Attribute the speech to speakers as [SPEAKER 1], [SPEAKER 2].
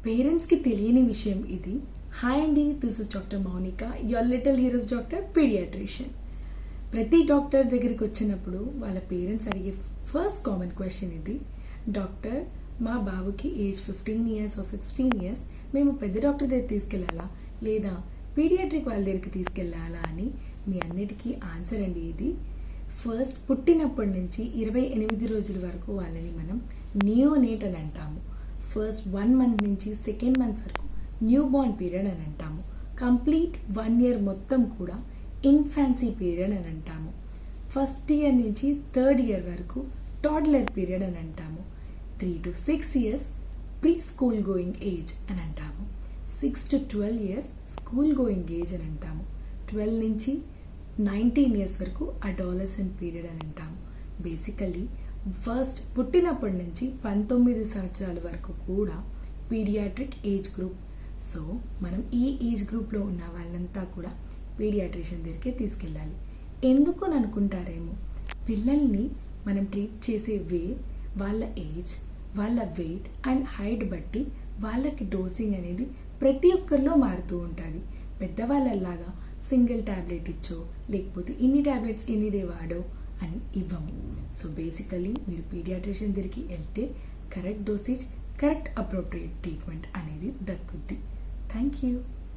[SPEAKER 1] పేరెంట్స్కి తెలియని విషయం ఇది. హాయ్ అండి, this is doctor Mounika, your little heroes doctor, pediatrician. ప్రతి డాక్టర్ దగ్గరికి వచ్చినప్పుడు వాళ్ళ పేరెంట్స్ అడిగే ఫస్ట్ కామన్ క్వశ్చన్ ఇది. డాక్టర్, మా బాబుకి ఏజ్ 15 years or 16 years, మేము పెద్ద డాక్టర్ దగ్గర తీసుకెళ్ళాలా లేదా పీడియాట్రిక్ వాళ్ళ దగ్గరికి తీసుకెళ్ళాలా అని మీ అన్నిటికీ ఆన్సర్ అండి ఇది. ఫస్ట్ పుట్టినప్పటి నుంచి 28 రోజుల వరకు వాళ్ళని మనం నియోనేట్ అని అంటాము. ఫస్ట్ 1 month నుంచి 2nd month వరకు న్యూ బోర్న్ పీరియడ్ అని అంటాము. కంప్లీట్ 1 year మొత్తం కూడా ఇన్ఫాన్సీ పీరియడ్ అని అంటాము. ఫస్ట్ ఇయర్ నుంచి 3rd year వరకు టాడ్లర్ పీరియడ్ అని అంటాము. 3 to 6 years pre school going age అని అంటాము. 6 to 12 years school going age అని అంటాము. 12 నుంచి 19 years వరకు అడాలసెంట్ పీరియడ్ అని అంటాము. బేసికలీ ఫస్ట్ పుట్టినప్పటి నుంచి 19 సంవత్సరాల వరకు కూడా పీడియాట్రిక్ ఏజ్ గ్రూప్. సో మనం ఈ ఏజ్ గ్రూప్లో ఉన్న వాళ్ళంతా కూడా పీడియాట్రిషియన్ దగ్గరికి తీసుకెళ్ళాలి. ఎందుకు అని అనుకుంటారేమో, పిల్లల్ని మనం ట్రీట్ చేసే వే, వాళ్ళ ఏజ్, వాళ్ళ వెయిట్ అండ్ హైట్ బట్టి వాళ్ళకి డోసింగ్ అనేది ప్రతి ఒక్కరిలో మారుతూ ఉంటుంది. పెద్దవాళ్ళలాగా సింగిల్ ట్యాబ్లెట్ ఇచ్చో లేకపోతే ఇన్ని ట్యాబ్లెట్స్ ఎన్ని డే వాడో అని ఇవ్వము. సో బేసికలీ మీరు పీడియాట్రిషియన్ దగ్గరికి వెళ్తే correct dosage, correct appropriate treatment అనేది దక్కుద్ది. Thank you.